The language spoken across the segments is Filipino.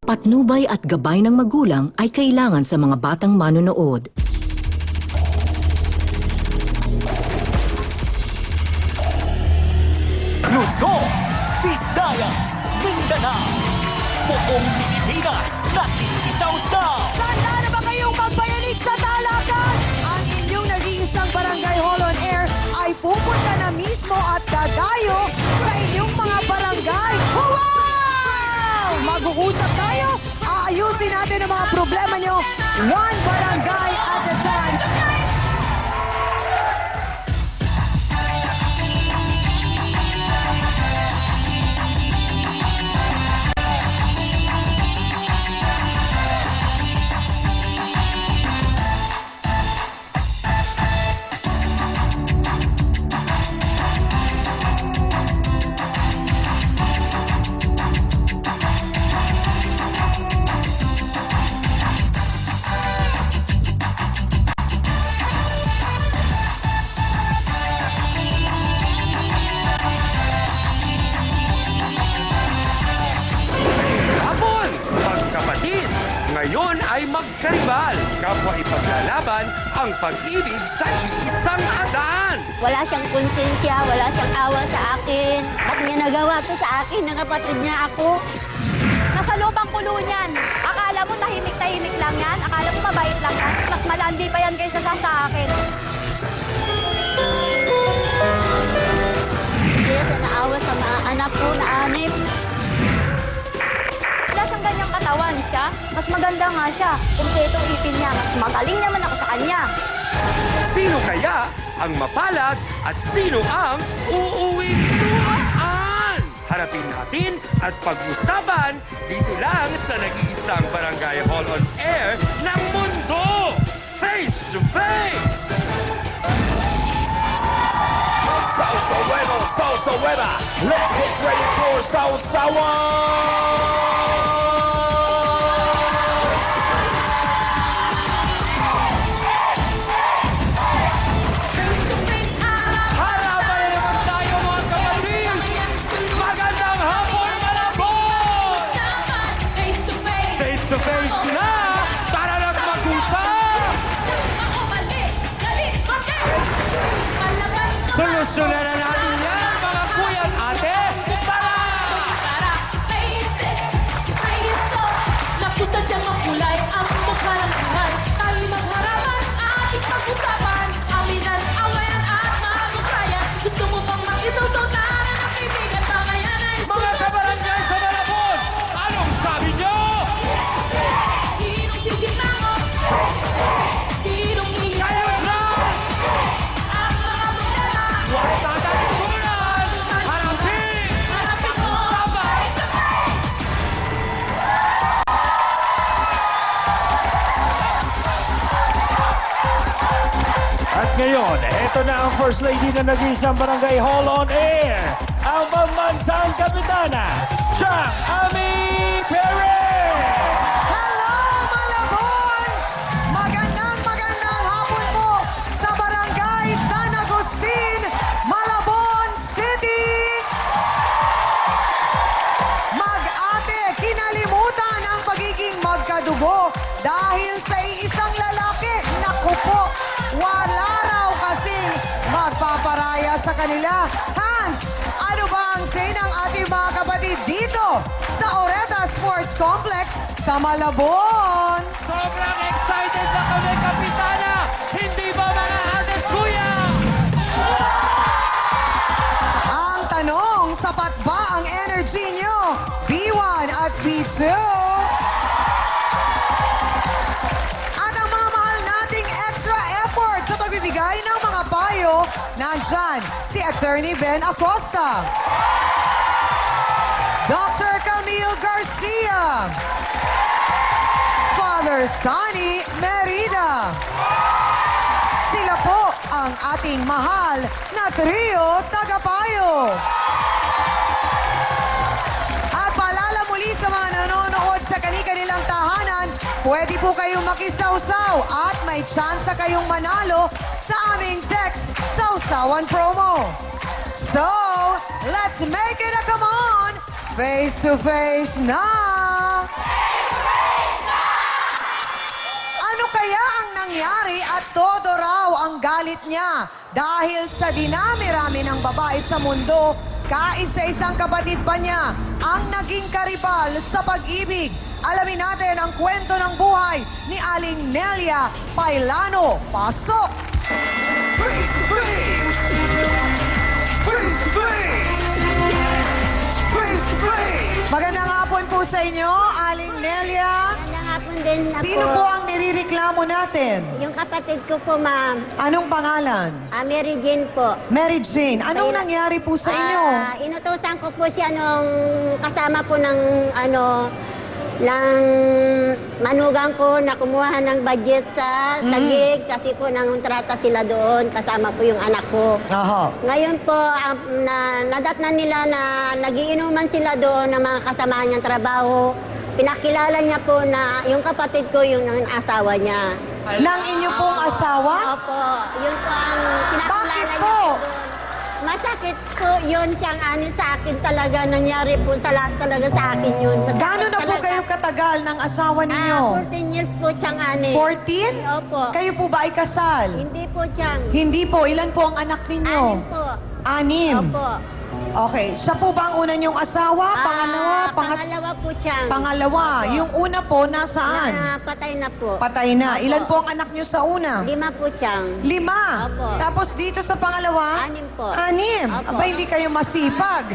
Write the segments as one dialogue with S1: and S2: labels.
S1: Patnubay at gabay ng magulang ay kailangan sa mga batang manonood.
S2: Luzon, Visayas, Mindanao, buong Pilipinas, nakikisaw-saw.
S3: Handa na ba kayong magpayanig sa talakan? Ang inyong nag-iisang Barangay Hall on Air ay pupunta na mismo at dadayo sa inyong mga barangay. Wow! Mag-uusap tayo, aayusin natin ang mga problema nyo, one barangay at a time.
S4: Ngayon ay magkaribal. Kapwa ipaglalaban ang pag-ibig sa iisang adan.
S5: Wala siyang konsensya, wala siyang awa sa akin. Ba't niya nagawa to sa akin ng kapatid niya ako?
S6: Nasa loob ang kulo niyan. Akala mo tahimik-tahimik lang yan? Akala mo mabait lang yan? Mas malandi pa yan kaysa sa akin.
S5: Hindi siya naawa sa mga anak ko na anip.
S6: Wala siyang ganyang katawan siya. Mas maganda nga siya. Kumpletong ipin niya. Mas magaling naman ako sa kanya.
S4: Sino kaya ang mapalag at sino ang uuwing luhaan? Harapin natin at pag-usapan dito lang sa nag-iisang Barangay Hall on Air ng mundo. Face to face!
S2: Salsa bueno, salsa buena. Let's get ready for Sausawan!
S4: Harapan na naman tayo mga kapatid! Magandang hapon, Malabon! Face to face na! Tara na mag-usap! Solusyonan na natin yan, mga kuya at ate! Tara!
S7: Napusadyang makulay ang mukha ng tunay. Tayo'y magharapan, ating pag-usapan. Aminan, awayan at magukrayan. Gusto mo bang makisaw-saw tahanan ng kaibigan? Pangayan ay
S4: Mga kabarangay sa Malabon! Anong sabi nyo?
S7: Sinong sisimangot? Sinong ihiyan?
S4: Kayo dyan!
S7: Ang mga problema.
S4: Huwag tatagpunan! Harapin!
S7: Harapin mo.
S4: Sabay!
S2: At ngayon, eto na ang First Lady na nag-iisang Barangay Hall on Air, ang pambansang kapitana, Chang Ami Perez!
S3: Hello, Malabon! Magandang hapon po sa Barangay San Agustin, Malabon City! Mag-ate, kinalimutan ang pagiging magkadugo dahil sa iisang lalaki. Naku po, wala raw kasing magpaparaya sa kanila. Hans, ano ba ang say ng ating mga kapatid dito sa Oreta Sports Complex sa Malabon?
S4: Sobrang excited na kami, Kapitana! Hindi ba mga ate at kuya?
S3: Ang tanong, sapat ba ang energy nyo? B1 at B2? At ang mga mahal nating extra effort sa pagbibigay ng mga payo, nandyan si Attorney Ben Acosta, Dr. Camille Garcia, Father Sonny Merida. Sila po ang ating mahal na trio tagapayo. At paalala muli sa mga nanonood sa kani-kanilang tahanan, pwede po kayong makisawsaw at may tsansa kayong manalo sa aming text Sawsawan promo. So, let's make it a come on! Face to face na! nangyari at todo raw ang galit niya dahil sa dinami-rami ng babae sa mundo, kaisa-isang kapatid pa niya ang naging karibal sa pag-ibig. Alamin natin ang kwento ng buhay ni Aling Nelia Pailano. Pasok!
S8: Face to face! Face to face! Face to face!
S3: Magandang hapon po sa inyo, Aling Nelia.
S5: Magandang hapon din na
S3: Sino po ang nirereklamo natin?
S5: Yung kapatid ko po, ma'am.
S3: Anong pangalan?
S5: Mary Jane po.
S3: Mary Jane. Anong
S5: Paila-
S3: nangyari po sa inyo?
S5: Inutusan ko po siya nung kasama po ng ng manugang ko na kumuha ng budget sa Taguig kasi po nangontrata sila doon kasama po yung anak ko.
S3: Aha.
S5: Ngayon po, nadatnan nila na nagiinuman sila doon ng mga kasama niyang trabaho. Pinakilala niya po na yung kapatid ko yung asawa niya.
S3: Nang inyo pong asawa?
S5: Opo, yun po ang pinakilala
S3: Bakit
S5: niya
S3: po?
S5: doon. Masakit po yun siyang ani sa akin talaga. Nangyari po sa lahat talaga sa akin yun. Masakit
S3: Gaano na po
S5: talaga.
S3: kayo katagal ng asawa ninyo?
S5: 14 years po siyang ani.
S3: 14?
S5: Opo.
S3: Kayo po ba ay kasal?
S5: Hindi po siyang.
S3: Hindi po. Ilan po ang anak ninyo?
S5: 6 po.
S3: 6.
S5: Opo.
S3: Okay. Siya po ba ang una niyong asawa? Pangalawa?
S5: Pangalawa po siyang.
S3: Pangalawa.
S5: Opo.
S3: Yung una po, nasaan?
S5: Patay na po.
S3: Patay na.
S5: Opo.
S3: Ilan po ang anak niyo sa una?
S5: 5 po siyang.
S3: 5.
S5: Opo.
S3: Tapos dito sa pangalawa?
S5: 6 po.
S3: 6.
S5: Opo.
S3: Aba, hindi kayo masipag.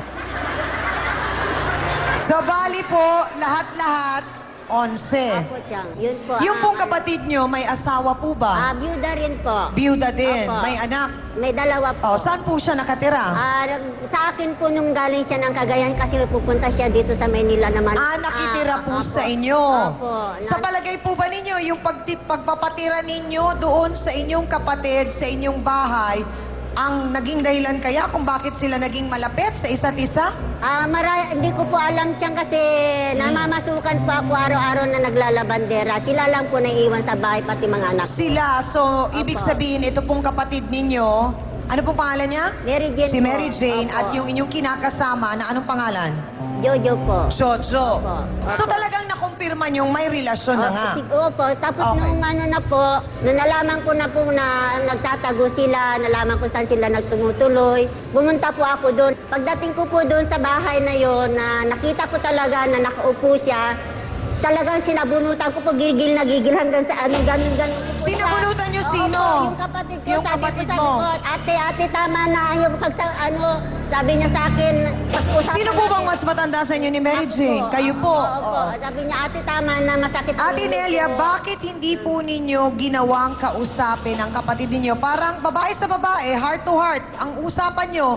S3: Sa bali po, lahat-lahat, 11.
S5: Opo siyang. Yun po.
S3: Yung pong kapatid niyo, may asawa po ba?
S5: Byuda rin po.
S3: Byuda din.
S5: Opo.
S3: May anak.
S5: May 2
S3: Oh,
S5: po.
S3: saan po siya nakatira?
S5: Sa akin po nung galing siya ng Cagayan kasi pupunta siya dito sa Maynila naman.
S3: Nakitira po
S5: opo.
S3: sa inyo.
S5: Opo.
S3: Sa palagay po ba ninyo, yung pagpapatira ninyo doon sa inyong kapatid, sa inyong bahay, ang naging dahilan kaya kung bakit sila naging malapit sa isa't isa?
S5: Hindi ko po alam siyang kasi namamasukan po ako araw-araw na naglalabandera. Sila lang po naiiwan sa bahay, pati mga anak.
S3: Sila, so ibig
S5: Opo.
S3: sabihin, ito pong kapatid ninyo, ano pong pangalan niya?
S5: Mary Jane
S3: Si
S5: po.
S3: Mary Jane
S5: Opo.
S3: at yung inyong kinakasama na anong pangalan?
S5: Jojo po.
S3: Jojo.
S5: Opo.
S3: So talagang nakumpirma niyong may relasyon na nga.
S5: Opo. Tapos
S3: Okay.
S5: nung na po, nung nalaman ko na po na nagtatago sila, nalaman ko saan sila nagtumutuloy, bumunta po ako doon. Pagdating ko po doon sa bahay na yon, na nakita ko talaga na nakaupo siya, talagang sinabunutan ko po, gigil na gigil hanggang sa ganun.
S3: Sinabunutan niyo sino?
S5: Opo, yung kapatid ko.
S3: Yung
S5: sabi
S3: kapatid
S5: ko sa
S3: mo?
S5: likod, ate, tama na yung sabi niya sa akin, pag-usapan
S3: Sino po bang
S5: natin.
S3: mas matanda sa inyo ni Mary
S5: Ako
S3: Jane?
S5: po.
S3: Kayo po?
S5: Opo.
S3: Oo.
S5: Sabi niya, ate, tama na, masakit ang
S3: Ate
S5: ulo
S3: Nelia,
S5: ko."
S3: bakit hindi po ninyo ginawang kausapin ang kapatid ninyo? Parang babae sa babae, heart to heart, ang usapan nyo,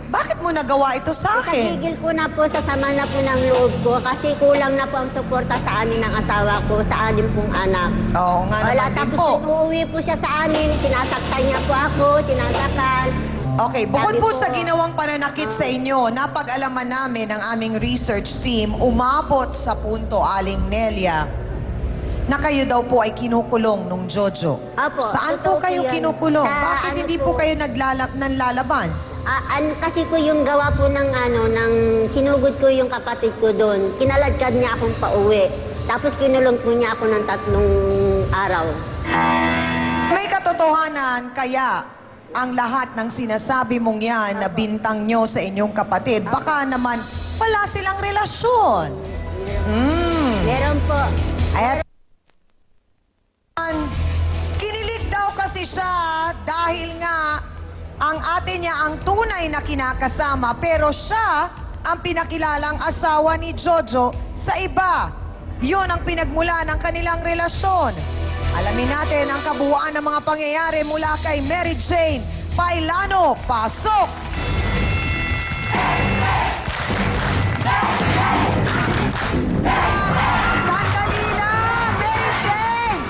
S3: bakit mo nagawa ito sa akin?
S5: Kasagigil ko na po, sa sama na po ng loob ko kasi kulang na po ang suporta sa amin ng asawa ko, sa anim pong anak.
S3: Oo nga
S5: Wala,
S3: naman din
S5: tapos
S3: po.
S5: uuwi po siya sa amin, sinasaktan niya po ako, sinasakal.
S3: Okay, bukod
S5: Sabi
S3: po
S5: po-
S3: sa ginawang pananakit sa inyo, napag-alaman namin ng aming research team, umabot sa punto, Aling Nelia, na kayo daw po ay kinukulong nung Jojo.
S5: Apo,
S3: Saan
S5: totoo
S3: po kayo
S5: po yan.
S3: kinukulong?
S5: Sa
S3: Bakit
S5: ano
S3: hindi po
S5: po?
S3: kayo nanlalaban?
S5: Kasi po yung gawa po ng sinugod ko yung kapatid ko doon, kinaladkad niya akong pauwi. Tapos kinulong po niya ako ng 3 araw.
S3: May katotohanan kaya ang lahat ng sinasabi mong yan na bintang nyo sa inyong kapatid, baka naman wala silang relasyon.
S5: Meron po.
S3: At kinilig daw kasi siya dahil nga ang ate niya ang tunay na kinakasama pero siya ang pinakilalang asawa ni Jojo sa iba. Yun ang pinagmula ng kanilang relasyon. Alamin natin ang kabuuan ng mga pangyayari mula kay Mary Jane Pailano. Pasok! Sandali lang, Mary Jane!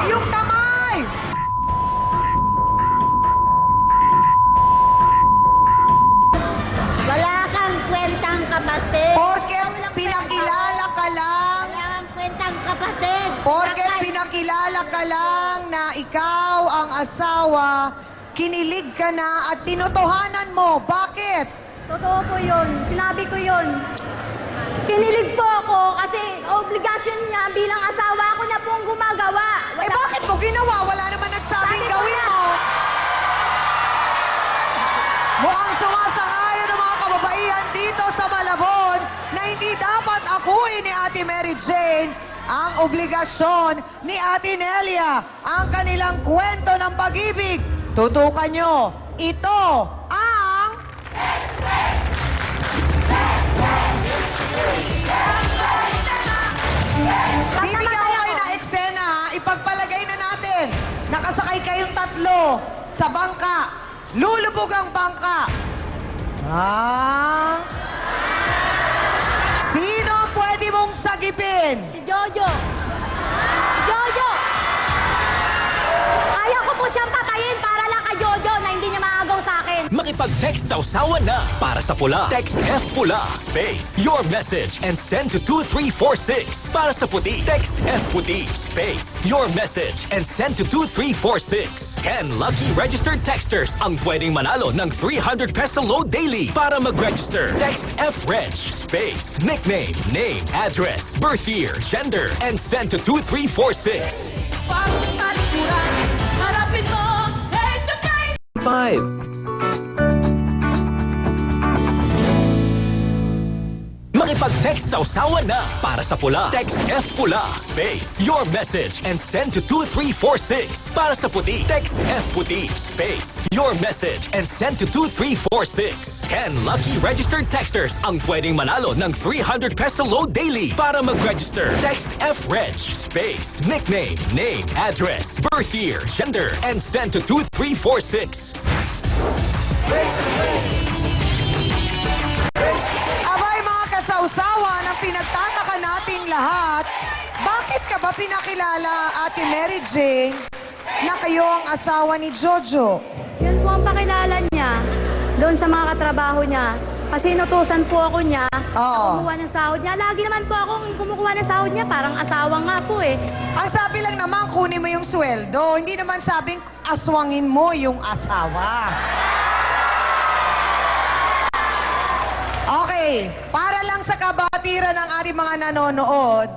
S3: Yung kamay!
S5: Wala kang kwentang kapatid.
S3: Porket
S5: Walang
S3: pinakilala ka lang,
S5: Wala kang kwentang kapatid.
S3: porket
S5: Kapag-
S3: pinakilala ka lang na ikaw ang asawa, kinilig ka na at tinutuhanan mo. Bakit?
S6: Totoo po yun. Sinabi ko yun. Kinilig po ako kasi obligasyon niya bilang asawa ko na po mong gumagawa.
S3: Eh bakit mo ginawa? Wala naman nagsabing
S6: Sabi ko
S3: gawin
S6: na.
S3: mo. Mukhang sumasang-ayon ang mga kababaihan dito sa Malabon na hindi dapat akuin ni Ate Mary Jane ang obligasyon ni Ate Nelia ang kanilang kwento ng pag-ibig. Tutukan nyo, ito ang... Bibigyan ko kayo na eksena, ha? Ipagpalagay na natin. Nakasakay kayong tatlo sa bangka. Lulubog ang bangka. Ah? Sino ang pwede mong sagipin?
S6: Si Jojo. Jojo! Kaya ko po siyang patayin para lang kay Jojo na hindi niya maagaw sa akin.
S9: Makipag-text sa usawa na para sa pula. Text F Pula, space, your message, and send to 2346. Para sa puti, text F Puti, space, your message, and send to 2346. 10 lucky registered texters ang pwedeng manalo ng 300 peso load daily. Para mag-register, text F Reg, space, nickname, name, address, birth year, gender, and send to 2346.
S7: Bagong talikuran, harapin mo, face to face.
S9: 5. Makipag-text sa usawa na para sa pula. Text F Pula, space, your message, and send to 2346. Para sa puti, text F Puti, space, your message, and send to 2346. 10 lucky registered texters ang pwedeng manalo ng 300 peso load daily. Para mag-register, text F Reg, space, nickname, name, address, birth year, gender, and send to 2346.
S3: Abay mga kasausawa ng pinagtataka nating lahat, bakit ka ba pinakilala, Ate Mary Jane, na kayo ang asawa ni Jojo?
S6: Yun po ang pakilala niya doon sa mga katrabaho niya. Kasi inutusan po ako niya
S3: Oo.
S6: kumukuha ng sahod niya. Lagi naman po akong kumukuha ng sahod niya. Parang asawa nga po eh.
S3: Ang sabi lang naman, kunin mo yung sweldo. Hindi naman sabing aswangin mo yung asawa. Okay, para lang sa kabatiran ng ating mga nanonood,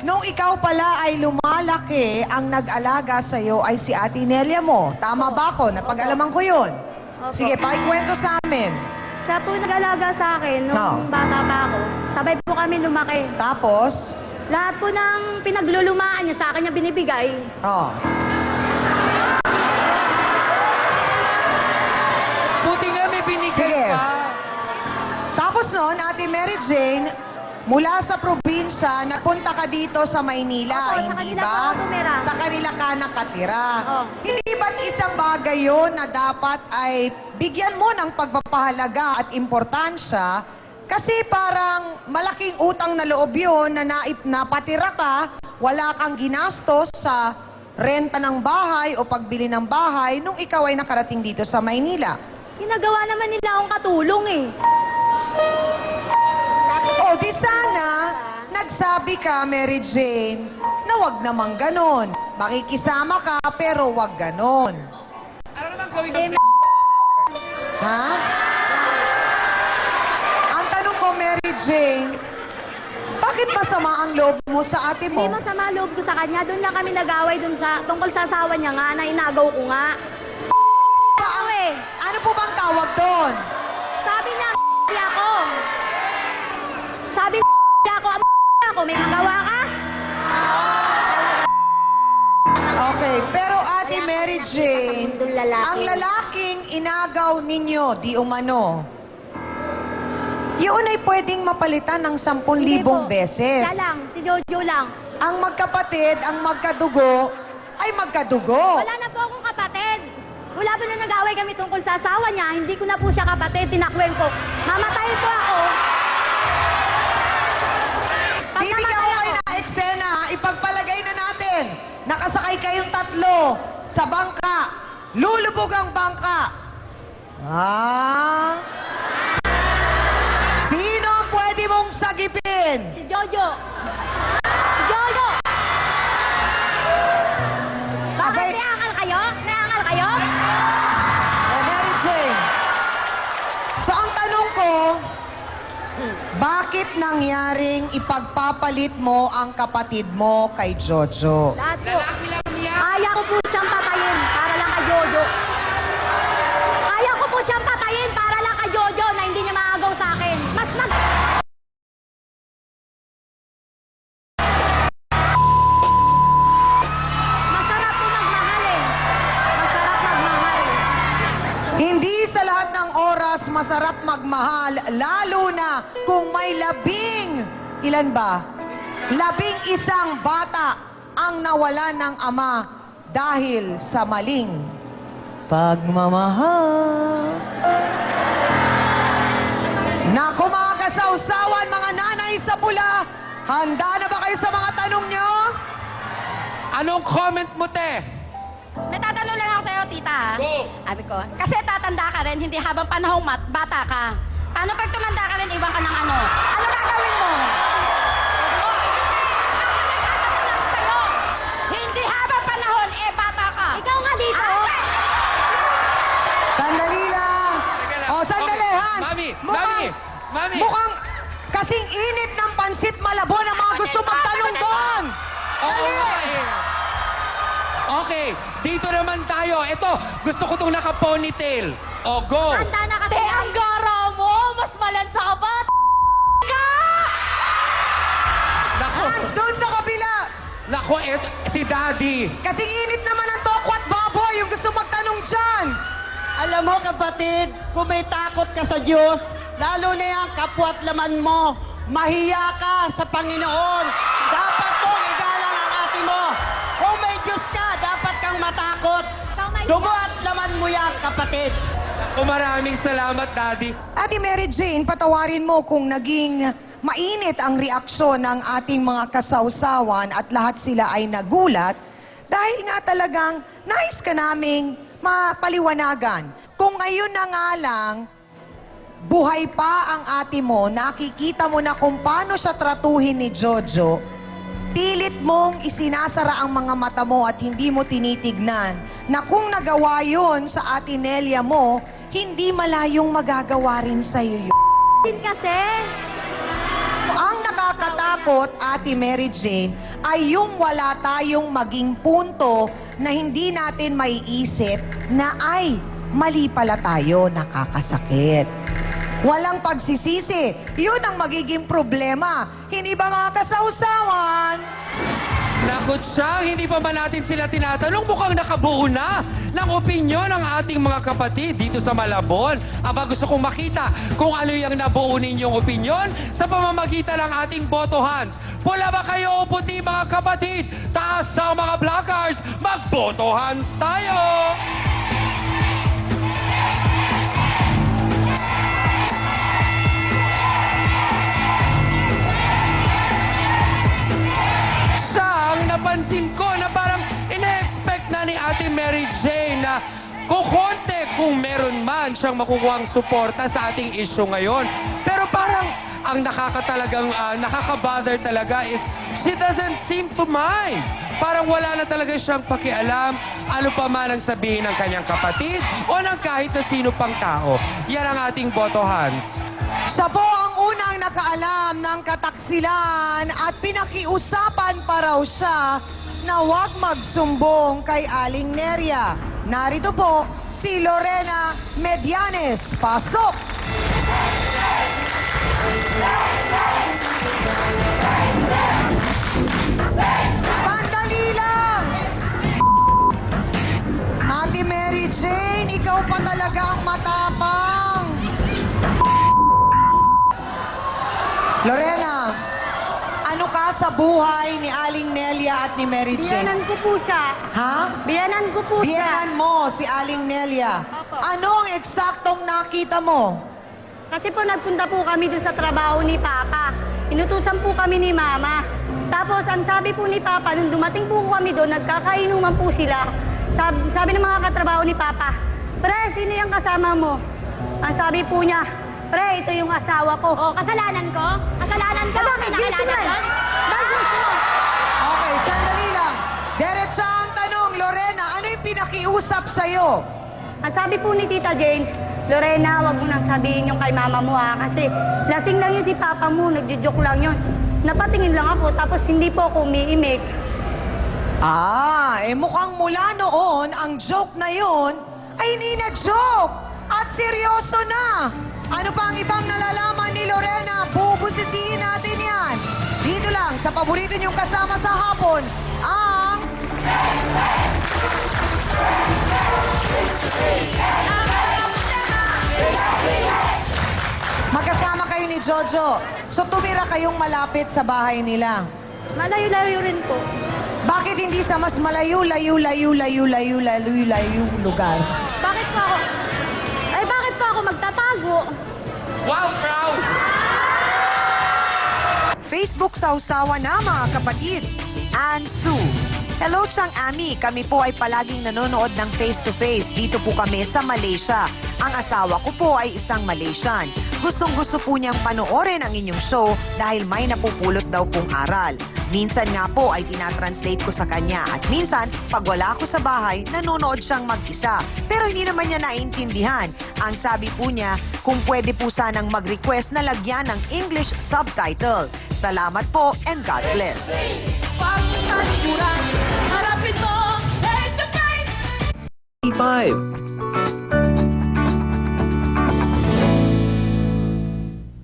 S3: nung ikaw pala ay lumalaki, ang nag-alaga sa'yo ay si Ate Nelia mo. Tama ba ako? Napag-alaman ko yun.
S6: Opo.
S3: Sige, pakikwento sa amin.
S6: Siya po nag-alaga sa akin nung
S3: Oo.
S6: bata pa ako. Sabay po kami lumaki.
S3: Tapos,
S6: Lahat po ng pinaglulumaan niya sa akin niya binibigay.
S3: oh,
S4: Buti nga may binigay
S3: Sige.
S4: pa.
S3: tapos noon, Ate Mary Jane, mula sa probinsya, napunta ka dito sa Maynila,
S6: Opo, sa
S3: hindi
S6: kanila
S3: ba?
S6: po ako tumira.
S3: Sa kanila ka nakatira.
S6: Oo.
S3: Hindi ba't isang bagay yun na dapat ay bigyan mo ng pagpapahalaga at importansya? Kasi parang malaking utang na loob yun na napatira ka, wala kang ginastos sa renta ng bahay o pagbili ng bahay nung ikaw ay nakarating dito sa Maynila.
S6: Ginagawa naman nila akong katulong eh.
S3: O, di sana, nagsabi ka, Mary Jane, na wag namang ganon. Makikisama ka, pero wag ganon.
S4: Ano naman gawin ng
S3: Ha? Ang tanong ko, Mary Jane, bakit masama ang loob mo sa ate mo?
S6: Hindi masama loob ko sa kanya. Doon lang kami nag-away tungkol sa asawa niya nga na inagaw ko nga.
S3: Ano po bang tawag doon?
S6: Sabi niya, ako. Sabi ako, ako, may magawa ka?
S3: Okay, pero Ate Mary Jane,
S5: Yung lalaki.
S3: ang lalaking inagaw ninyo, di umano, yun ay pwedeng mapalitan ng 10,000
S6: Hindi po.
S3: beses.
S6: Siya lang, si Jojo lang.
S3: Ang magkapatid, ang magkadugo, ay magkadugo.
S6: Wala na po akong kapatid. Wala po na nag-away kami tungkol sa asawa niya. Hindi ko na po siya kapatid. Tinakwen ko. Mamatay po ako. Pag
S3: Bibigyan ko
S6: namatay
S3: kayo
S6: ako,
S3: ng eksena, ha? Ipagpalagay na natin. Nakasakay kayong tatlo sa bangka. Lulubog ang bangka. Ah? Sino ang pwede mong sagipin?
S6: si Jojo. Si Jojo! Bakit
S3: Abay.
S6: may angal kayo? May angal kayo?
S3: Mary Jane. So ang tanong ko, bakit Bakit nangyaring ipagpapalit mo ang kapatid mo kay Jojo?
S6: Lahat po. Kaya ko po siyang patayin para lang kay Jojo. Kaya ko po siyang patayin para lang kay Jojo na hindi niya maagaw sa akin. Masarap po magmahal eh. Masarap magmahal.
S3: Hindi sa lahat ng oras masarap magmahal, lalo na kung may ilan ba? 11 bata ang nawalan ng ama dahil sa maling pagmamahal. Naku mga kasawsawan, mga nanay sa pula, handa na ba kayo sa mga tanong nyo?
S4: Anong comment mo, te?
S10: May tatanong lang ako sa'yo, tita.
S4: Go!
S10: Sabi ko, kasi tatanda ka rin, hindi habang panahong bata ka. Paano pag tumanda ka rin, iwan ka ng ano? Ano gagawin mo? Oh, tatanong lang ako sa'yo. Hindi habang panahon, bata ka.
S6: Ikaw nga dito.
S3: Sandali lang.
S4: Teka lang.
S3: O, sandali,
S4: Okay.
S3: Hans.
S4: Mami!
S3: Mukhang kasing init ng pansit malabon ang mga gusto magtanong doon.
S4: Oo
S3: Dali.
S4: nga eh. Okay, dito naman tayo. Ito, gusto ko itong naka-ponytail. O, go!
S6: Tanda na kasi.
S10: Ang gara mo, mas malansa ka pa.
S4: Nako,
S3: Hans, doon sa kabila.
S4: nako, eto, si Daddy.
S3: Kasing init naman ang tokwat baboy yung gusto magtanong dyan.
S11: Alam mo kapatid, kung may takot ka sa Diyos, lalo na yung kapwa't laman mo, mahiya ka sa Panginoon. Dapat kong igalang ang ate mo. Kung may Diyos ka, dapat kang matakot. Dugo at laman mo yan, kapatid.
S4: Nako, maraming salamat, Daddy.
S3: Ate Mary Jane, patawarin mo kung naging mainit ang reaksyon ng ating mga kasawsawan at lahat sila ay nagulat dahil nga talagang nais ka naming mapaliwanagan. Kung ngayon na nga lang, buhay pa ang ate mo, nakikita mo na kung paano siya tratuhin ni Jojo, pilit mong isinasara ang mga mata mo at hindi mo tinitignan na kung nagawa yun sa ate Nelia mo, hindi malayong magagawa rin sa'yo yun.
S6: Din kasi.
S3: Ang nakakatakot, Ate Mary Jane, ay yung wala tayong maging punto na hindi natin maiisip na ay mali pala tayo, nakakasakit. Walang pagsisisi. Yun ang magiging problema. Hindi ba mga kasawsawan?
S4: Naku, Chang, hindi pa ba natin sila tinatanong? Mukhang nakabuo na ng opinyon ng ating mga kapatid dito sa Malabon. Aba, gusto kong makita kung ano yung nabuo ninyong opinyon sa pamamagitan ng ating boto hands. Pula ba kayo o puti, mga kapatid? Taas ang mga blackers, magboto hands tayo! Siyang napansin ko na parang ina-expect na ni Ate Mary Jane na kukonte kung meron man siyang makukuhang suporta sa ating issue ngayon. Pero parang ang nakaka-bother talaga is she doesn't seem to mind. Parang wala na talaga siyang pakialam ano pa man ang sabihin ng kanyang kapatid o ng kahit na sino pang tao. Yan ang ating boto hands.
S3: Siya po ang unang nakaalam ng kataksilan at pinakiusapan pa raw siya na huwag magsumbong kay Aling Neria. Narito po si Lorena Medianes. Pasok! Sandali lang! Ate Mary Jane, ikaw pa talaga ang matapang. Lorena, ano ka sa buhay ni Aling Nelia at ni Mary Jane?
S6: Biyanan ko po siya.
S3: Ha?
S6: Biyanan ko po siya.
S3: Biyanan mo si Aling Nelia.
S6: Opo.
S3: Ano ang eksaktong nakita mo?
S6: Kasi po nagpunta po kami doon sa trabaho ni Papa. Inutusan po kami ni Mama. Tapos ang sabi po ni Papa, nung dumating po kami doon, nagkakainuman po sila. Sabi ng mga katrabaho ni Papa, "Pre, sino yung kasama mo?" Ang sabi po niya, "Pre, ito yung asawa ko."
S10: Oh, kasalanan ko? Kasalanan ko?
S6: Bakit? Gusto mo eh. Bakit gusto mo?
S3: Okay, sandali lang. Diretsa ang tanong, Lorena, ano yung pinakiusap sa'yo?
S6: Ang sabi po ni Tita Jane, Lorena, wag mo nang sabihin yung kay mama mo ha. Kasi lasing lang yun si papa mo, nagjo-joke lang yun. Napatingin lang ako, tapos hindi po ako umiimik.
S3: Mukhang mula noon, ang joke na yon ay hindi na joke at seryoso na. Ano pa ang ibang nalalaman ni Lorena? Bubusisihin natin yan. Dito lang, sa paborito niyong kasama sa hapon, ang... Magkasama kayo ni Jojo. So tumira kayong malapit sa bahay nila.
S6: Malayo-layo rin po.
S3: Bakit hindi sa mas malayo lugar?
S6: Bakit po ako? Bakit po ako magtatago?
S4: Wow, proud!
S3: Facebook sausawa na mga kapatid. Ann Sue. Hello, Chang Ami. Kami po ay palaging nanonood ng face-to-face. Dito po kami sa Malaysia. Ang asawa ko po ay isang Malaysian. Gustong-gusto po niyang panoorin ang inyong show dahil may napupulot daw pong aral. Minsan nga po ay tinatranslate ko sa kanya at minsan, pag wala ako sa bahay, nanonood siyang mag-isa. Pero hindi naman niya naiintindihan. Ang sabi po niya, kung pwede po sanang mag-request na lagyan ng English subtitle. Salamat po and God bless.
S7: Pagkalikuran, harapin mo, face to face.
S9: 5.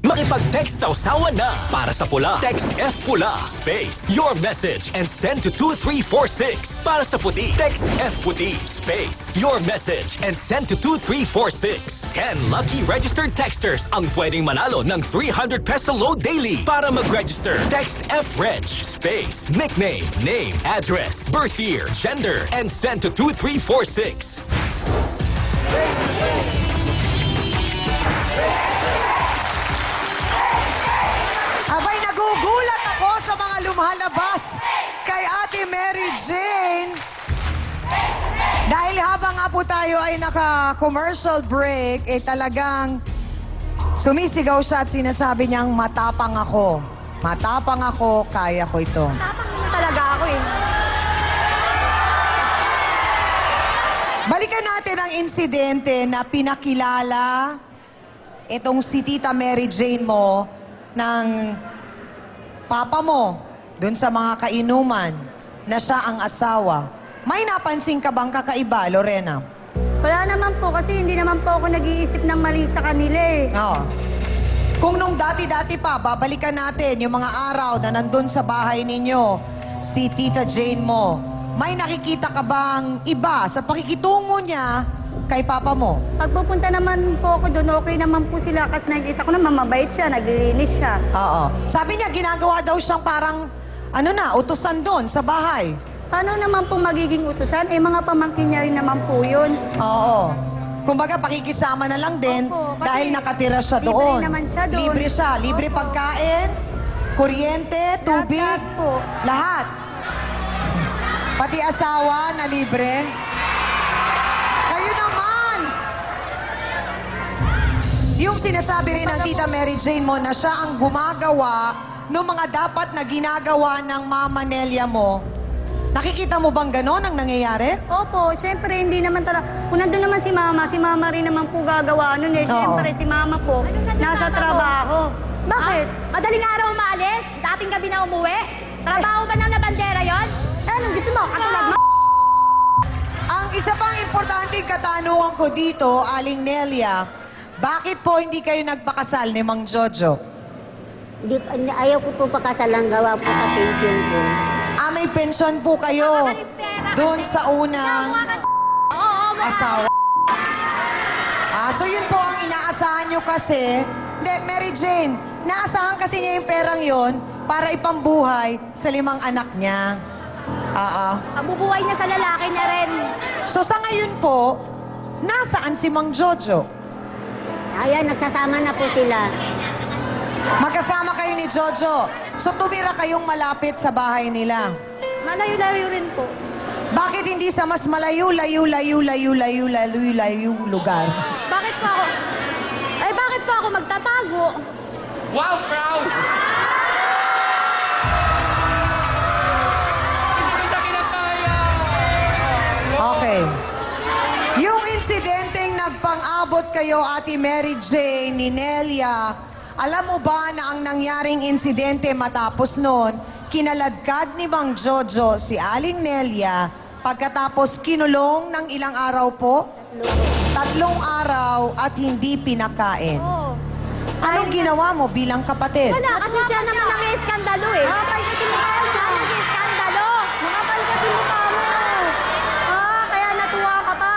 S9: Makipag-text sausawan na para sa pula. Text F Pula, space, your message, and send to 2346. Para sa puti, text F Puti, space, your message, and send to 2346. 10 lucky registered texters ang pwedeng manalo ng 300 peso load daily. Para mag-register, text F Reg, space, nickname, name, address, birth year, gender, and send to 2346.
S3: Abay, nagugulat ako sa mga lumalabas kay Ate Mary Jane. Dahil habang nga po tayo ay naka-commercial break, talagang sumisigaw siya at sinasabi niyang matapang ako. Matapang ako, kaya ko ito.
S6: Tapang naman talaga ako eh.
S3: Balikan natin ang insidente na pinakilala itong si Tita Mary Jane mo ng papa mo doon sa mga kainuman na siya ang asawa. May napansin ka bang kakaiba, Lorena?
S6: Wala naman po kasi hindi naman po ako nag-iisip ng mali sa kanila eh.
S3: Oo. Kung nung dati-dati pa, babalikan natin yung mga araw na nandun sa bahay ninyo, si Tita Jane mo, may nakikita ka bang iba sa pakikitungo niya kay papa mo?
S6: Pag pupunta naman po ako doon, okay naman po sila kasi nakikita ko naman mabait siya, naglilinis siya.
S3: Oo. Sabi niya, ginagawa daw siyang parang, utusan doon sa bahay.
S6: Paano naman po magiging utusan? Mga pamangkin niya rin naman po yun.
S3: Oo. Kumbaga, pakikisama na lang din
S6: Opo, kasi
S3: dahil nakatira siya
S6: libre
S3: doon.
S6: naman siya doon.
S3: Libre siya. Libre
S6: Opo.
S3: pagkain, kuryente, tubig.
S6: Lahat po.
S3: Lahat. Pati asawa na libre. Kayo naman! Yung sinasabi rin ng Tita Mary Jane mo na siya ang gumagawa ng mga dapat na ginagawa ng Mama Nelia mo. Nakikita mo bang gano'n ang nangyayari?
S6: Opo, syempre hindi naman talaga. Kung nandun naman si mama rin naman po gagawa nun eh.
S3: Oo.
S6: Syempre si mama po, nasa trabaho. Bakit?
S10: Madaling araw umaalis, dating gabi na umuwi. Trabaho ba ng labandera yon?
S6: Anong gusto mo? Katulad mo?
S3: Ang isa pang importanteng katanungan ko dito, Aling Nelia, bakit po hindi kayo nagpakasal ni Mang Jojo?
S5: Ayaw ko po pakasalang gawa po sa pension ko.
S3: May pensyon po kayo doon sa unang asawa. So yun po ang inaasahan nyo kasi. Hindi, Mary Jane, naasahan kasi niya yung perang yon para ipambuhay sa 5 anak niya.
S10: Ang bubuhay niya sa lalaki niya rin.
S3: So sa ngayon po, nasaan si Mang Jojo?
S5: Ayan, nagsasama na po sila.
S3: Magkasama kayo ni Jojo. So tumira kayong malapit sa bahay nila.
S10: Malayo-layo rin po.
S3: Bakit hindi sa mas malayo lugar?
S10: Bakit po ako? Bakit po ako magtatago?
S4: Wow, proud! Hindi ko siya kinakaya!
S3: Okay. Yung insidenteng nagpang abot kayo, Ate Mary Jane, ni Nelia. Alam mo ba na ang nangyaring insidente matapos noon, kinaladkad ni Mang Jojo si Aling Nelia pagkatapos kinulong ng ilang araw po? 3 araw at hindi pinakain. Anong ginawa mo bilang kapatid?
S6: Kasi siya naman nang-iskandalo eh. Makapal kasi mukha yan. Siya nag-iskandalo. Makapal kasi mukha mo. Kaya natuwa ka pa.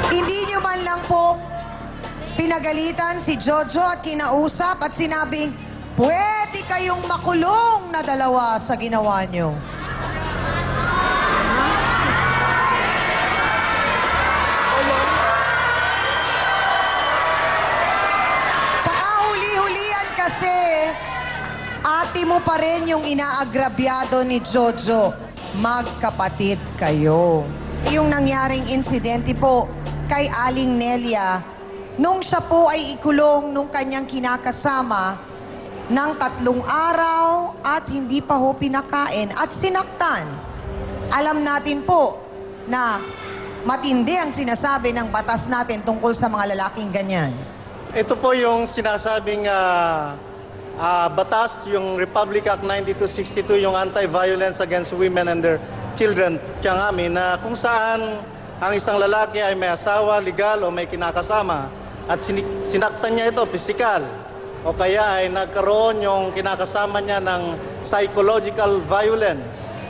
S3: Hindi nyo man lang po pinagalitan si Jojo at kinausap at sinabing, pwede kayong makulong na 2 sa ginawa nyo. Sa kahuli-hulian kasi, ate mo pa rin yung inaagrabyado ni Jojo. Magkapatid kayo. Yung nangyaring insidente po kay Aling Nelia, nung siya po ay ikulong nung kanyang kinakasama ng 3 araw at hindi pa ho pinakain at sinaktan. Alam natin po na matindi ang sinasabi ng batas natin tungkol sa mga lalaking ganyan.
S12: Ito po yung sinasabing batas, yung Republic Act 9262, yung Anti-Violence Against Women and Their Children, Tiangami, na kung saan ang isang lalaki ay may asawa, legal o may kinakasama at sinaktan niya ito, pisikal, o kaya ay nagkaroon yung kinakasama niya ng psychological violence,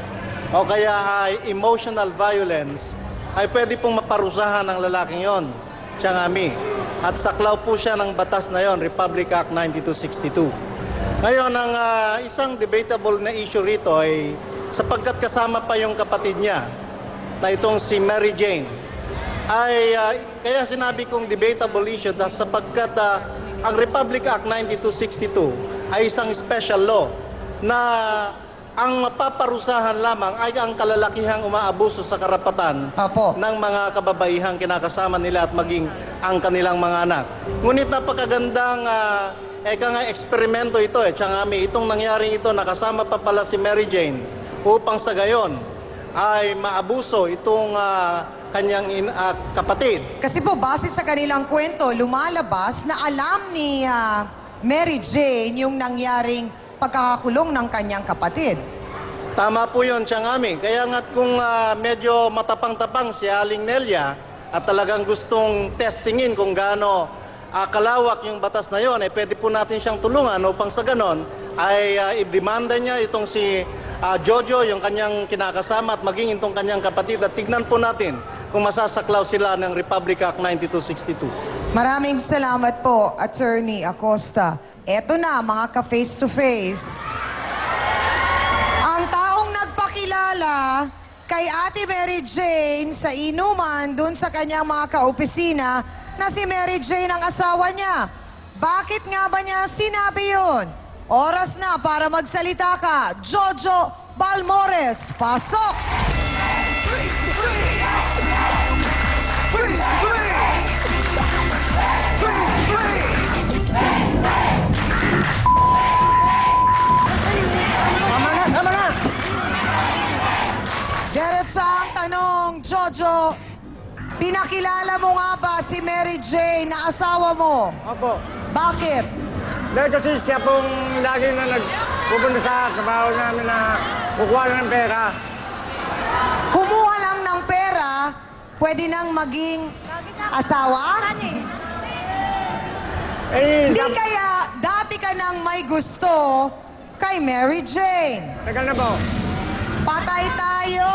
S12: o kaya ay emotional violence, ay pwede pong maparusahan ng lalaking yon, Tiangami. At saklaw po siya ng batas na yon, Republic Act 9262. Ngayon, ang isang debatable na issue rito ay sapagkat kasama pa yung kapatid niya, na itong si Mary Jane, ay kaya sinabi kong debatable issue dahil sapagkat ang Republic Act 9262 ay isang special law na ang mapaparusahan lamang ay ang kalalakihang umaabuso sa karapatan ng mga kababaihang kinakasama nila at maging ang kanilang mga anak. Ngunit napakagandang eksperimento ito Tiangami. Itong nangyaring ito, nakasama pa pala si Mary Jane upang sa gayon ay maabuso itong kanyang kapatid.
S3: Kasi po, base sa kanilang kwento, lumalabas na alam ni Mary Jane yung nangyaring pagkakakulong ng kanyang kapatid.
S12: Tama po yun, Tiangami. Kaya nga't kung medyo matapang-tapang si Aling Nelia at talagang gustong testingin kung gaano kalawak yung batas na yon, pwede po natin siyang tulungan upang sa ganon ay i-demanda niya itong si Jojo, yung kanyang kinakasama at maging itong kanyang kapatid at tignan po natin kung masasaklaw sila ng Republic Act 9262.
S3: Maraming salamat po, Attorney Acosta. Eto na, mga ka-face-to-face. Ang taong nagpakilala kay Ate Mary Jane sa inuman dun sa kanyang mga kaopisina na si Mary Jane ang asawa niya. Bakit nga ba niya sinabi yun? Oras na para magsalita ka. Jojo Balmores, pasok!
S8: Please,
S11: Tama na!
S3: Diretso ang tanong, Jojo. Pinakilala mo nga ba si Mary Jane na asawa mo?
S11: Opo.
S3: Bakit?
S11: Dahil kasi siya pong lagi na nagpupunta sa trabaho namin na kukuha lang ng pera.
S3: Kumuha lang ng pera, pwede nang maging asawa? Hindi kaya dati ka nang may gusto kay Mary Jane.
S11: Tagal na po.
S3: Patay tayo.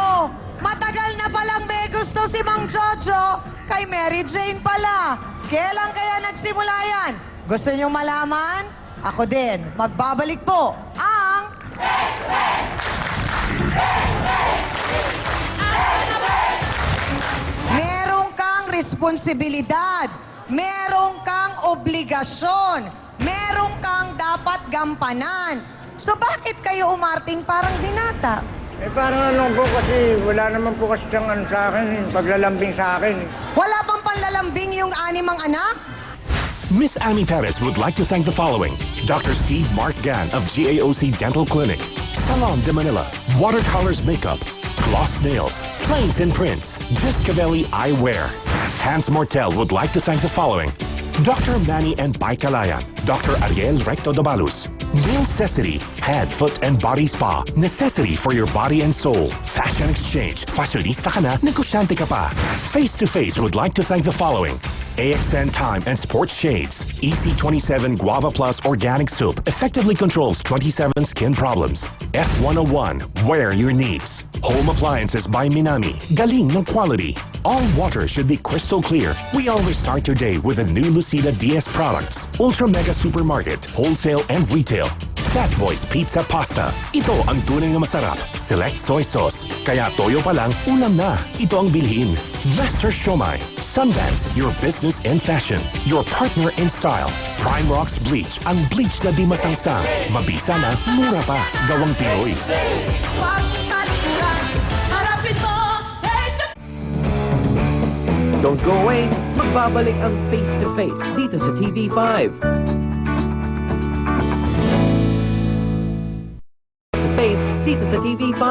S3: Matagal na palang may gusto si Mang Jojo kay Mary Jane pala. Kailan kaya nagsimula yan? Gusto niyong malaman? Ako din. Magbabalik po ang... Merong kang responsibilidad. Merong kang obligasyon. Merong kang dapat gampanan. So bakit kayo umarting parang binata?
S11: Parang ano po kasi wala naman po kasi siyang ano sa akin, paglalambing sa akin.
S3: Wala bang panlalambing yung 6 anak?
S13: Miss Amy Perez would like to thank the following: Dr. Steve Mark Gann of GAOC Dental Clinic, Salon de Manila, Watercolors Makeup, Gloss Nails, Plains and Prints, Discavelli Eyewear. Hans Mortel would like to thank the following: Dr. Manny and Baikalayan, Dr. Ariel Recto Dabalus, Nailcessity, Head, Foot and Body Spa, necessity for your body and soul. Fashion Exchange, fashionista ka na, negosyante ka pa. Face to Face would like to thank the following: AXN Time and Sports Shades, EC27 Guava Plus Organic Soup, effectively controls 27 skin problems. F101, wear your needs. Home Appliances by Minami, galing ng quality. All water should be crystal clear. We always start your day with a new Lucida DS products. Ultra Mega Supermarket, wholesale and retail. Fat Boys Pizza Pasta. Ito ang tunay na masarap. Select soy sauce. Kaya toyo pa lang, ulam na. Ito ang bilhin. Master Shomai. Sundance, your business and fashion. Your partner in style. Prime Rocks Bleach. Ang bleach na di masangsang. Mabisa na, mura pa. Gawang Pinoy.
S7: Huwag talikuran, harapin mo, face to
S14: Don't go away. Magbabalik ang Face to Face dito sa TV5. Face dito sa TV5.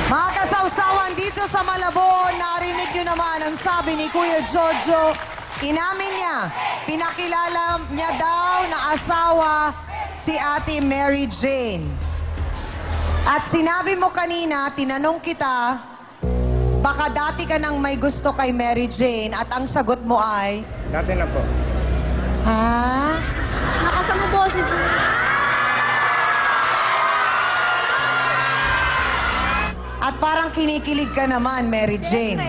S3: Mga kasawsawan dito sa Malabon, narinig nyo naman ang sabi ni Kuya Jojo. Inamin niya, pinakilala niya daw na asawa si Ate Mary Jane. At sinabi mo kanina, tinanong kita, baka dati ka nang may gusto kay Mary Jane at ang sagot mo ay...
S15: Dati na po.
S3: Ha?
S6: Nakasama boses mo.
S3: At parang kinikilig ka naman, Mary Jane.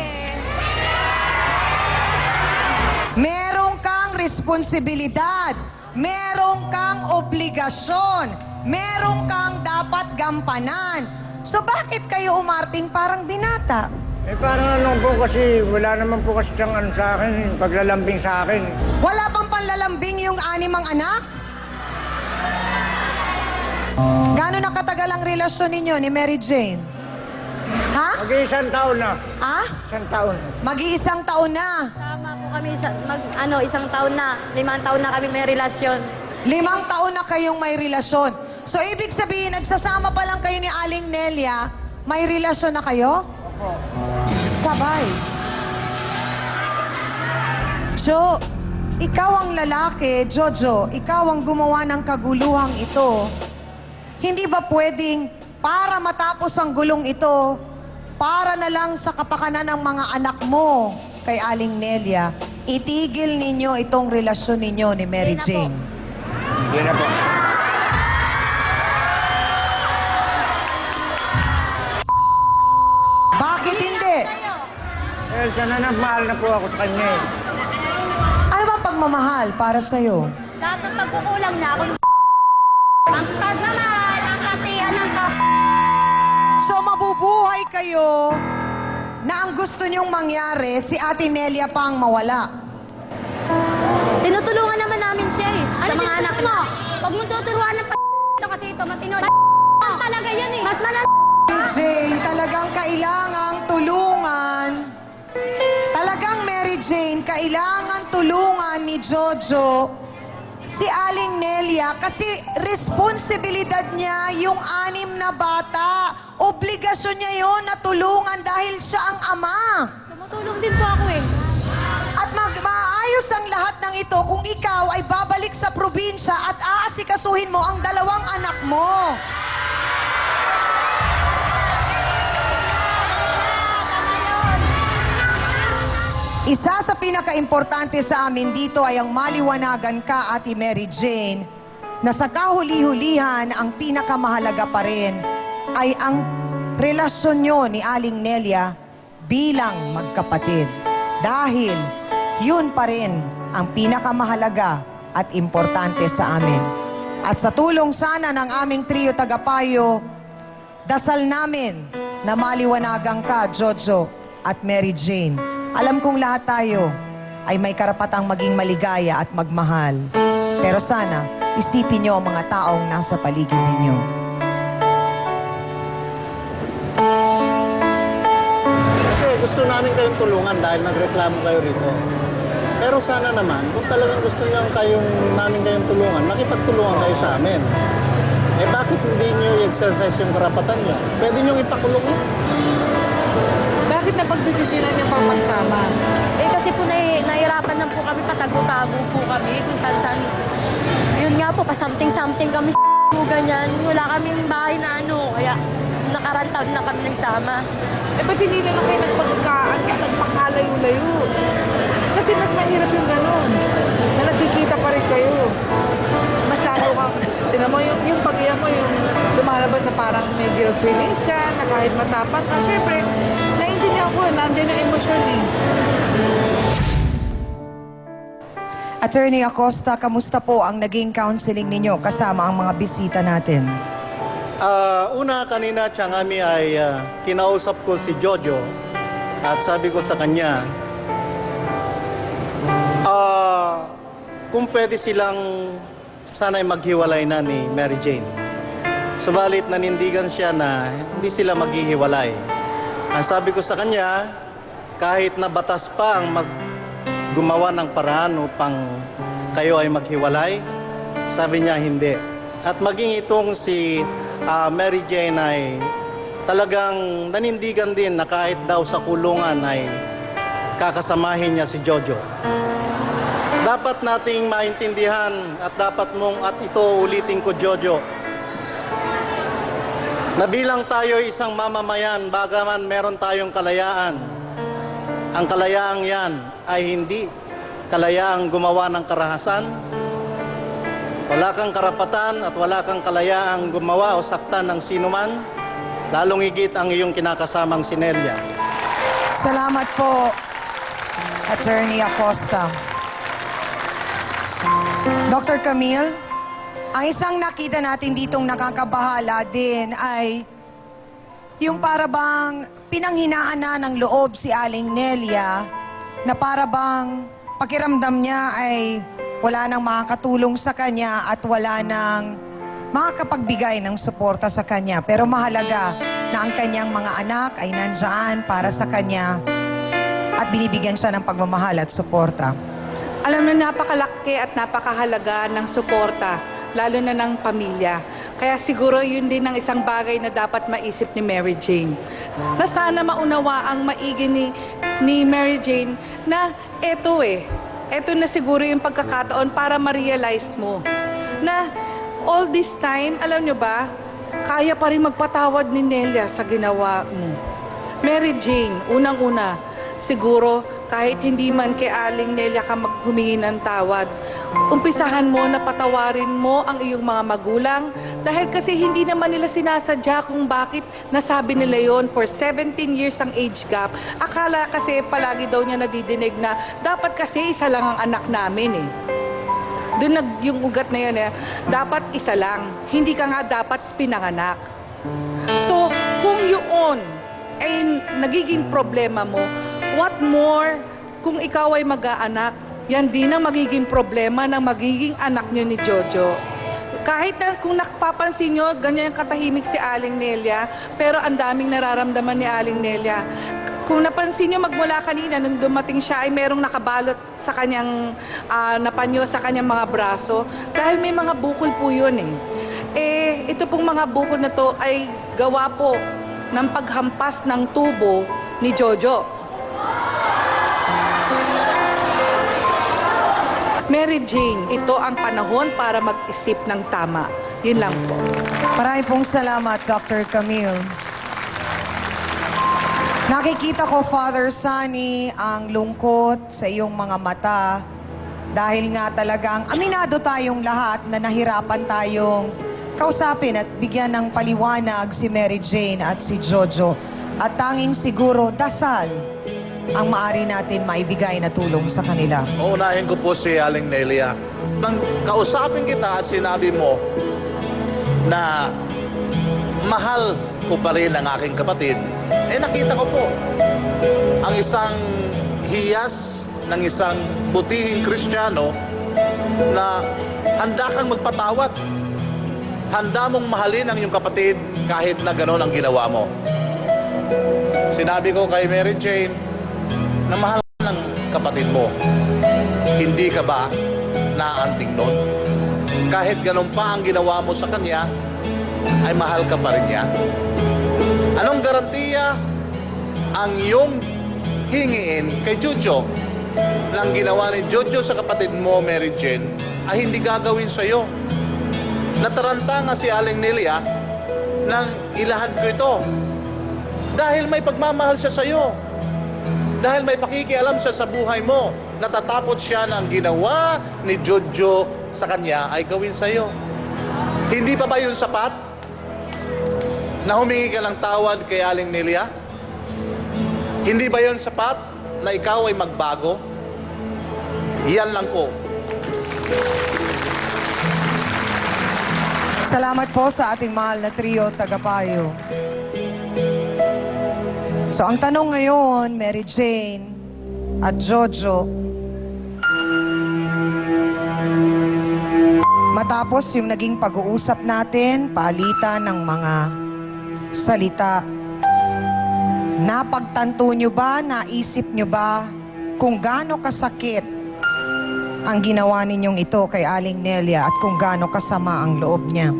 S3: Merong kang responsibilidad. Merong kang obligasyon. Merong kang dapat gampanan. So bakit kayo umarting parang binata?
S15: Eh parang ano po kasi, wala naman po kasi siyang ano sa akin, paglalambing sa akin.
S3: Wala bang panlalambing yung 6 anak? Gano'n na katagal ang relasyon ninyo ni Mary Jane? Ha?
S15: Mag-iisang taon na.
S3: Ha?
S15: Isang taon.
S3: Mag-iisang taon na.
S6: Sama po kami isang taon na. 5 taon na kami may relasyon.
S3: 5 taon na kayong may relasyon. So, ibig sabihin, nagsasama pa lang kayo ni Aling Nelia, may relasyon na kayo?
S15: Opo.
S3: Sabay. Jo, ikaw ang lalaki, Jojo, ikaw ang gumawa ng kaguluhang ito. Hindi ba pwedeng, para matapos ang gulong ito, para na lang sa kapakanan ng mga anak mo kay Aling Nelia, itigil ninyo itong relasyon ninyo ni Mary Jane?
S15: Hindi na po.
S3: Bakit hindi?
S15: Eh, sana na, mahal na po ako sa kanya eh.
S3: Ano bang pagmamahal para sa'yo?
S6: Lahat ng pagkukulang na ako. Ang pagmamahal, ang kasihan ng
S3: So, mabubuhay kayo na ang gusto niyong mangyari, si Ate Nelia pa ang mawala.
S6: Tinutulungan naman namin siya eh. Sa mga anak mo. Huwag mo tuturuan ng ito kasi ito matino. Talaga yan eh. Mas manan...
S3: Mary Jane, talagang kailangang tulungan. Talagang Mary Jane, kailangan tulungan ni Jojo si Aling Nelia kasi responsibilidad niya yung 6 na bata. Obligasyon niya yon na tulungan dahil siya ang ama.
S6: Tumutulong din po ako eh.
S3: At maayos ang lahat ng ito kung ikaw ay babalik sa probinsya at aasikasuhin mo ang 2 anak mo. Isa sa pinaka-importante sa amin dito ay ang maliwanagan ka, Ate Mary Jane, na sa kahuli-hulihan ang pinakamahalaga pa rin ay ang relasyon nyo ni Aling Nelia bilang magkapatid. Dahil yun pa rin ang pinakamahalaga at importante sa amin. At sa tulong sana ng aming trio tagapayo, dasal namin na maliwanagan ka, Jojo at Mary Jane. Alam kong lahat tayo ay may karapatang maging maligaya at magmahal. Pero sana, isipin niyo ang mga taong nasa paligid ninyo.
S12: Kasi gusto namin kayong tulungan dahil nagreklamo kayo rito. Pero sana naman, kung talagang gusto niyo namin kayong tulungan, makipagtulungan kayo sa amin. Eh bakit hindi niyo i-exercise yung karapatan niyo? Pwede niyo ipakulong yun.
S16: Bakit napagdesisyonan niyo pang magsama?
S6: Eh kasi po nahihirapan lang po kami, patago-tago po kami kung saan-saan. Yun nga po, pa-something-something kami po ganyan. Wala kaming bahay na kaya nakarantab na kami nagsama.
S16: Eh ba't hindi na kayo nagpakalayo-layo? Kasi mas mahirap yung ganun. Na nagkikita pa rin kayo. Mas lalo kang, tinan mo, yung pag-iyak mo, yung lumalabas na parang may guilt feelings ka, na kahit matapang ka. Siyempre, naiintindihan ko, nandiyan yung emosyon eh.
S3: Attorney Acosta, kamusta po ang naging counseling ninyo kasama ang mga bisita natin?
S12: Una, kanina, Tiangami, ay kinausap ko si Jojo at sabi ko sa kanya, kung pwede silang sana'y maghiwalay na ni Mary Jane. Subalit nanindigan siya na hindi sila maghihiwalay. Ang sabi ko sa kanya, kahit na batas pa ang gumawa ng paraan upang kayo ay maghiwalay, sabi niya hindi. At maging itong si Mary Jane ay talagang nanindigan din na kahit daw sa kulungan ay kakasamahin niya si Jojo. Dapat nating maintindihan at ito ulitin ko, Jojo, na bilang tayo isang mamamayan, bagaman meron tayong kalayaan, ang kalayaang yan ay hindi kalayaang gumawa ng karahasan. Wala kang karapatan at wala kang kalayaang gumawa o saktan ng sinuman, lalong higit ang iyong kinakasamang si Nelia.
S3: Salamat po, Attorney Acosta. Dr. Camille, ang isang nakita natin ditong nakakabahala din ay yung parabang pinanghinaan na ng loob si Aling Nelia na parabang pakiramdam niya ay wala nang makakatulong sa kanya at wala nang makakapagbigay ng suporta sa kanya. Pero mahalaga na ang kanyang mga anak ay nandyan para sa kanya at binibigyan siya ng pagmamahal at suporta.
S16: Alam na napakalaki at napakahalaga ng suporta, lalo na ng pamilya. Kaya siguro yun din ang isang bagay na dapat maisip ni Mary Jane. Na sana maunawa ang maigi ni Mary Jane na eto na siguro yung pagkakataon para ma-realize mo na all this time, alam nyo ba, kaya pa rin magpatawad ni Nelia sa ginawa mo. Mary Jane, unang-una, siguro kahit hindi man kay Aling Nelia ka maghumingi ng tawad, umpisahan mo na patawarin mo ang iyong mga magulang dahil kasi hindi naman nila sinasadya kung bakit nasabi nila yon for 17 years ang age gap. Akala kasi palagi daw niya nadidinig na dapat kasi isa lang ang anak namin eh. Doon yung ugat na yun dapat isa lang, hindi ka nga dapat pinanganak. So kung yun ay nagiging problema mo, what more kung ikaw ay mag-aanak? Yan din ang magiging problema ng magiging anak niyo ni Jojo. Kahit na kung napapansin nyo, ganyan katahimik si Aling Nelia, pero ang daming nararamdaman ni Aling Nelia. Kung napansin nyo magmula kanina, nung dumating siya ay merong nakabalot sa kanyang napanyo sa kanyang mga braso dahil may mga bukol po yun ito pong mga bukol na to ay gawa po ng paghampas ng tubo ni Jojo. Mary Jane, ito ang panahon para mag-isip ng tama. Yun lang po.
S3: Maraming pong salamat, Dr. Camille. Nakikita ko, Father Sunny, ang lungkot sa iyong mga mata dahil nga talagang aminado tayong lahat na nahirapan tayong kausapin at bigyan ng paliwanag si Mary Jane at si Jojo. At tanging siguro, dasal ang maaari natin maibigay na tulong sa kanila.
S17: Uunahin ko po si Aling Nelia. Nang kausapin kita at sinabi mo na mahal ko pa rin ang aking kapatid, nakita ko po ang isang hiyas ng isang butihing Kristiyano na handa kang magpatawad. Handa mong mahalin ang iyong kapatid kahit na gano'n ang ginawa mo. Sinabi ko kay Mary Jane na mahal ng kapatid mo. Hindi ka ba naaanting nun? Kahit ganun pa ang ginawa mo sa kanya, ay mahal ka pa rin niya? Anong garantiya ang iyong hingiin kay Jojo lang ginawa ni Jojo sa kapatid mo, Mary Jane, ay hindi gagawin sa'yo? Nataranta nga si Aling Nelia nang ilahad ko ito. Dahil may pagmamahal siya sa'yo. Dahil may pakikialam siya sa buhay mo. Natatakot siya na ang ginawa ni Jojo sa kanya ay gawin sa'yo. Hindi pa ba yun sapat? Na humingi ka ng tawad kay Aling Nelia? Hindi ba yun sapat na ikaw ay magbago? Yan lang po.
S3: Salamat po sa ating mahal na trio tagapayo. So ang tanong ngayon, Mary Jane at Jojo, matapos yung naging pag-uusap natin, palitan ng mga salita, napagtanto nyo ba, naisip nyo ba kung gaano kasakit ang ginawa ninyong ito kay Aling Nelia at kung gaano kasama ang loob niya?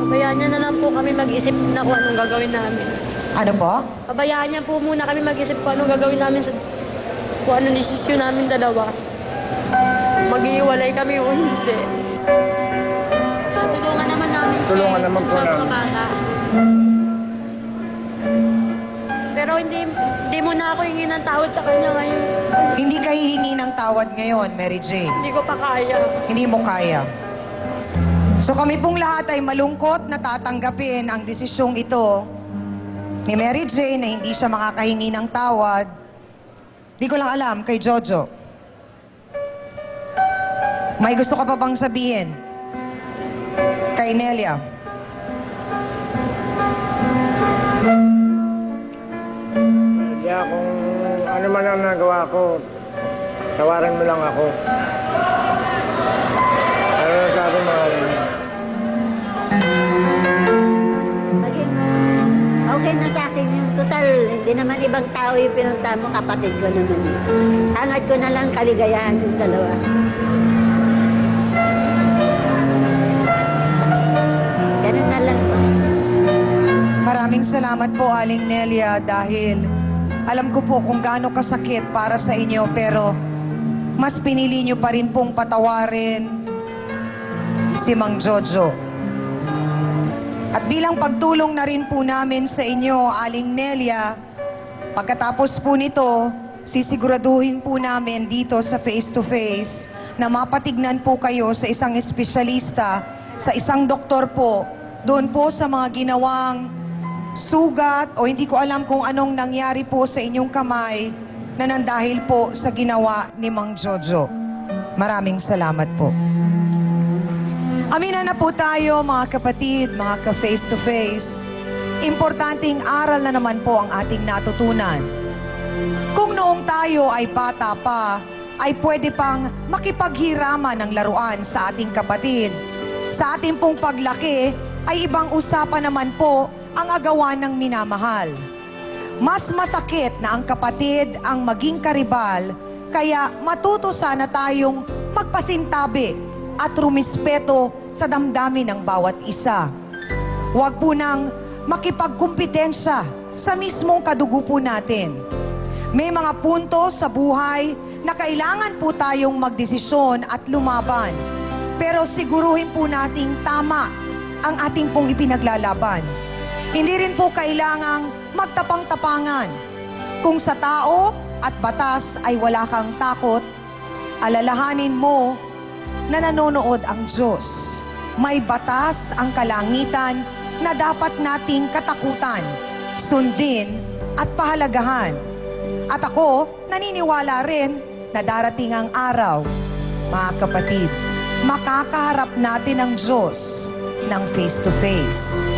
S6: Pabayaan niya na lang po kami mag-isip na kung anong gagawin namin.
S3: Ano po?
S6: Pabayaan niya po muna kami mag-isip kung anong gagawin namin sa kung anong desisyon namin dalawa. Mag-iwalay kami o hindi. Pero tulungan naman namin siya.
S15: Tulungan naman po
S6: sa
S15: namin.
S6: mga bata. Pero hindi mo na ako hingin ng tawad sa kanya ngayon.
S3: Hindi ka hihingi ng tawad ngayon, Mary Jane.
S6: Hindi ko pa kaya.
S3: Hindi mo kaya. So kami pong lahat ay malungkot na tatanggapin ang desisyong ito ni Mary Jane na hindi siya makakahingi ng tawad. Di ko lang alam kay Jojo. May gusto ka pa bang sabihin kay Nelia?
S15: Kaya kung ano man ang nagawa ko, tawaran mo lang ako. Ano na sabi mo?
S5: Okay na sa akin yung total. Hindi naman ibang tao yung pinunta mo, kapatid ko naman. Hangad ko na lang kaligayahan yung dalawa. Ganun na lang po.
S3: Maraming salamat po, Aling Nelia, dahil alam ko po kung gaano kasakit para sa inyo, pero mas pinili nyo pa rin pong patawarin si Mang Jojo. At bilang pagtulong na rin po namin sa inyo, Aling Nelia, pagkatapos po nito, sisiguraduhin po namin dito sa face-to-face na mapatignan po kayo sa isang espesyalista, sa isang doktor po, doon po sa mga ginawang sugat o hindi ko alam kung anong nangyari po sa inyong kamay na nandahil po sa ginawa ni Mang Jojo. Maraming salamat po. Amina na po tayo, mga kapatid, mga ka-face-to-face. Importanteng aral na naman po ang ating natutunan. Kung noong tayo ay bata pa, ay pwede pang makipaghiraman ng laruan sa ating kapatid. Sa ating pong paglaki, ay ibang usapan naman po ang agawan ng minamahal. Mas masakit na ang kapatid ang maging karibal, kaya matuto sana tayong magpasintabi at rumispeto sa damdamin ng bawat isa. Huwag po nang makipagkumpetensya sa mismong kadugo po natin. May mga punto sa buhay na kailangan po tayong magdesisyon at lumaban. Pero siguruhin po nating tama ang ating pong ipinaglalaban. Hindi rin po kailangang magtapang-tapangan. Kung sa tao at batas ay wala kang takot, alalahanin mo na nanonood ang Diyos. May batas ang kalangitan na dapat nating katakutan, sundin at pahalagahan. At ako, naniniwala rin na darating ang araw, mga kapatid, makakaharap natin ang Diyos ng face-to-face.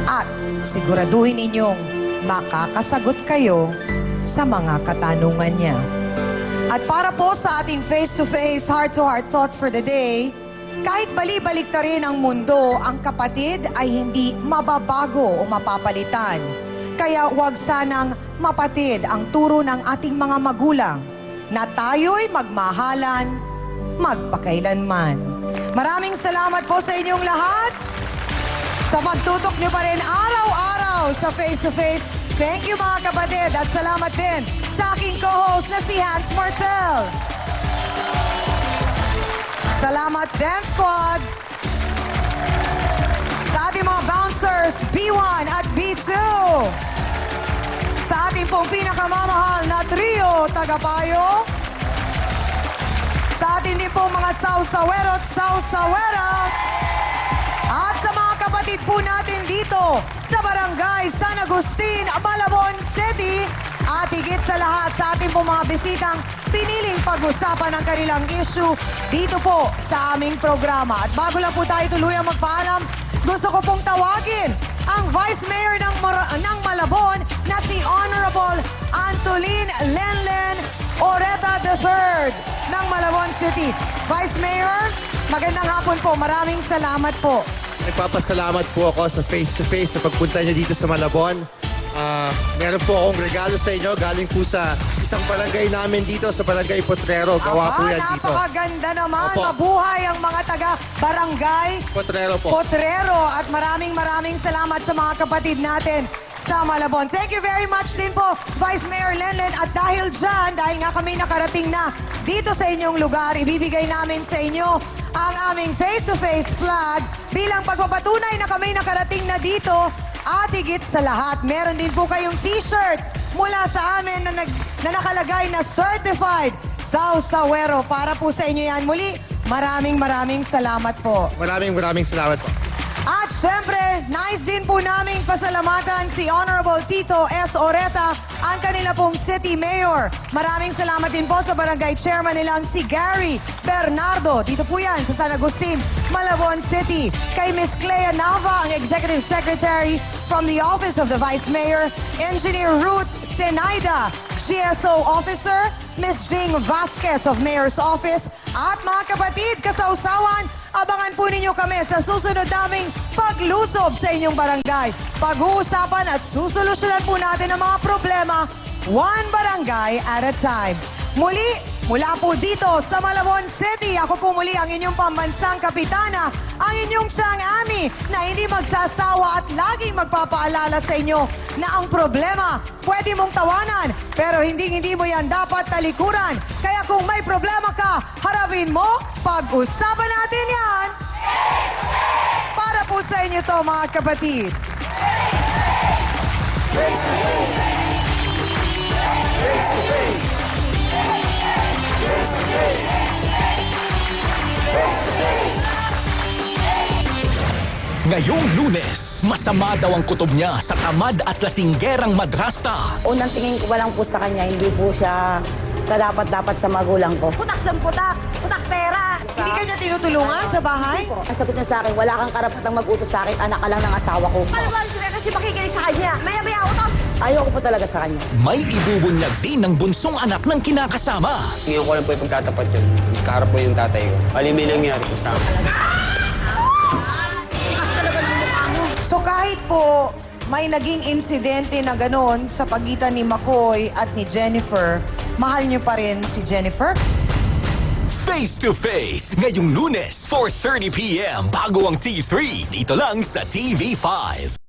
S3: At siguraduhin ninyong makakasagot kayo sa mga katanungan niya. At para po sa ating face-to-face, heart-to-heart thought for the day, kahit bali-balik na rin ang mundo, ang kapatid ay hindi mababago o mapapalitan. Kaya huwag sanang mapatid ang turo ng ating mga magulang na tayo'y magmahalan magpakailanman. Maraming salamat po sa inyong lahat. Sa pagtutok niyo pa rin araw-araw sa Face to Face. Thank you mga kapatid at salamat din sa aking co-host na si Hans Martel. Salamat Dance Squad. Sa ating mga bouncers, B1 at B2. Sa ating pong pinakamamahal na trio, Tagapayo. Sa ating din pong mga sausawero at sausawera. At sa mga kapatid po natin dito sa Barangay San Agustin, Malabon City. At higit sa lahat sa ating pong mga bisitang piniling pag-usapan ang kanilang issue dito po sa aming programa. At bago lang po tayo tuluyang magpaalam, gusto ko pong tawagin ang Vice Mayor ng Malabon na si Honorable Antolin Lenlen Oreta III ng Malabon City. Vice Mayor, magandang hapon po. Maraming salamat po.
S18: Nagpapasalamat po ako sa face-to-face sa pagpunta niyo dito sa Malabon. Meron po akong regalo sa inyo galing po sa isang barangay namin dito sa Barangay Potrero. Gawa po yan dito.
S3: Napakaganda naman.
S18: Opo.
S3: Mabuhay ang mga taga-barangay
S18: Potrero po.
S3: Potrero. At maraming salamat sa mga kapatid natin sa Malabon. Thank you very much din po, Vice Mayor Lenlen. At dahil dyan, dahil nga kami nakarating na dito sa inyong lugar, ibibigay namin sa inyo ang aming face-to-face flag bilang pagpapatunay na kami nakarating na dito. At higit sa lahat, meron din po kayong t-shirt mula sa amin na nakalagay na Certified Sausawero. Para po sa inyo yan. Muli, maraming salamat po.
S18: Maraming salamat po.
S3: At syempre, nice din po naming pasalamatan si Honorable Tito S. Oreta, ang kanila pong City Mayor. Maraming salamat din po sa Barangay Chairman nilang si Gary Bernardo. Dito po yan sa San Agustin, Malabon City. Kay Miss Clea Nava, ang Executive Secretary from the Office of the Vice Mayor. Engineer Ruth Senaida, GSO Officer. Miss Jing Vasquez of Mayor's Office. At mga kapatid, kasausawan, abangan po ninyo kami sa susunod naming paglusob sa inyong barangay. Pag-uusapan at susolusyonan po natin ang mga problema, one barangay at a time. Muli, mula po dito sa Malabon City, ako po muli ang inyong pambansang kapitana, ang inyong Chang Ami, na hindi magsasawa at laging magpapaalala sa inyo na ang problema pwede mong tawanan, pero hindi mo yan dapat talikuran. Kaya kung may problema ka, harapin mo, pag-usapan natin yan. Para po sa inyo to, mga kapatid.
S8: Face to face. Face to face. Face to face. Face to face.
S9: Ngayong Lunes, masama daw ang kutob niya sa tamad at lasinggerang madrasta.
S19: Unang tingin ko pa lang po sa kanya, hindi po siya kadapat-dapat sa magulang ko.
S3: Putak ng putak, putak pera. Hindi ka niya tinutulungan sa bahay?
S19: Ang sagot niya sa akin, wala kang karapatang mag-utos sa akin, anak ka lang ng asawa ko.
S3: Ano ba sila kasi makikinig sa kanya? Maya-maya utos.
S19: Ayoko po talaga sa kanya.
S9: May ibubunyag din ng bunsong anak ng kinakasama.
S20: Ngayon ko lang po yung pagtatapat yun. Kaharap po yung tatay ko. Mali may nangyari po sa akin.
S3: So kahit po may naging insidente na gano'n sa pagitan ni McCoy at ni Jennifer, mahal niyo pa rin si Jennifer?
S9: Face to Face, ngayong Lunes, 4:30 p.m. bago ang T3, dito lang sa TV5.